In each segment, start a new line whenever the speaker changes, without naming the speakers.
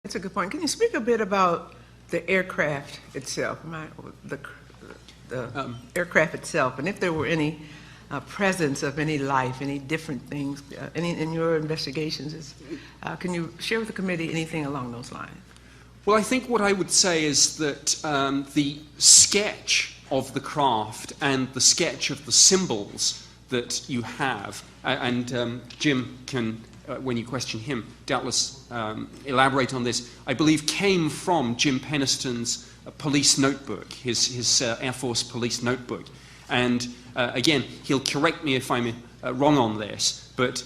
That's a good point. Can you speak a bit about the aircraft itself, the aircraft itself, and if there were any presence of any life, any different things, any in your investigations? Can you share with the committee anything along those lines?
Well, I think what I would say is that the sketch of the craft and the sketch of the symbols that you have, and Jim can, when you question him, doubtless elaborate on this, I believe came from Jim Penniston's police notebook, his Air Force police notebook. And again, he'll correct me if I'm wrong on this, but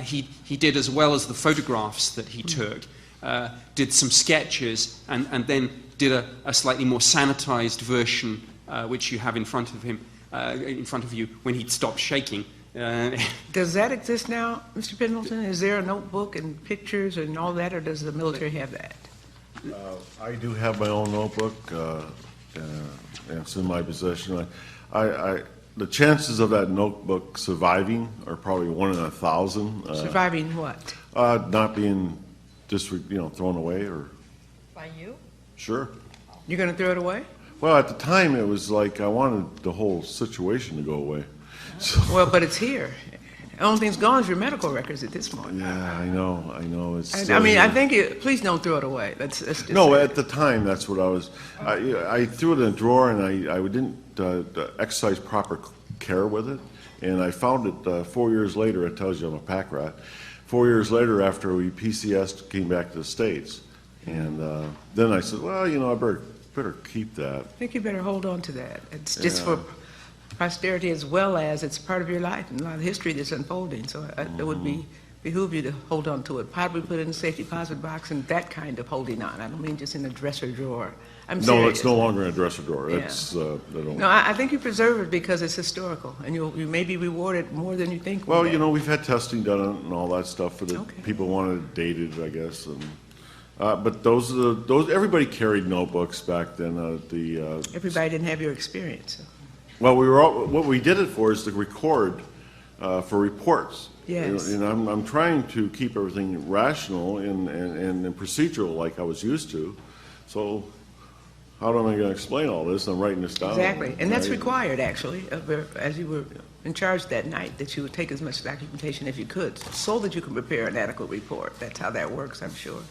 he did, as well as the photographs that he took, did some sketches and then did a slightly more sanitized version, which you have in front of him, in front of you when he'd stopped shaking.
Does that exist now, Mr. Pendleton? Is there a notebook and pictures and all that, or does the military have that?
I do have my own notebook. It's in my possession. The chances of that notebook surviving are probably 1 in 1,000.
Surviving what?
Not being just thrown away or.
By you?
Sure.
You're going to throw it away?
Well, at the time it was like I wanted the whole situation to go away. So,
well, but it's here. The only thing's gone is your medical records at this point.
Yeah, I know. It's.
I mean, I think please don't throw it away. Let's just
no, at the time that's what I was. I threw it in a drawer and I didn't exercise proper care with it, and I found it 4 years later. It tells you I'm a pack rat. 4 years later, after we PCS'd, came back to the States, and then I said, well, I better keep that.
I think you better hold on to that. It's just for posterity, as well as it's part of your life and a lot of history that's unfolding. So it would behoove you to hold on to it. Probably put it in a safety deposit box and that kind of holding on. I don't mean just in a dresser drawer. I'm serious.
No, it's no longer in a dresser drawer.
Yeah.
It's
no, I think you preserve it because it's historical, and you may be rewarded more than you think.
Well, we've had testing done on it and all that stuff for the people wanted it dated, I guess. And but those everybody carried notebooks back then.
Everybody didn't have your experience. So.
Well, what we did it for is to record for reports.
Yes.
And I'm trying to keep everything rational and procedural like I was used to. So how am I going to explain all this? I'm writing this down.
Exactly, and that's required actually, as you were in charge that night, that you would take as much documentation as you could, so that you can prepare an adequate report. That's how that works, I'm sure.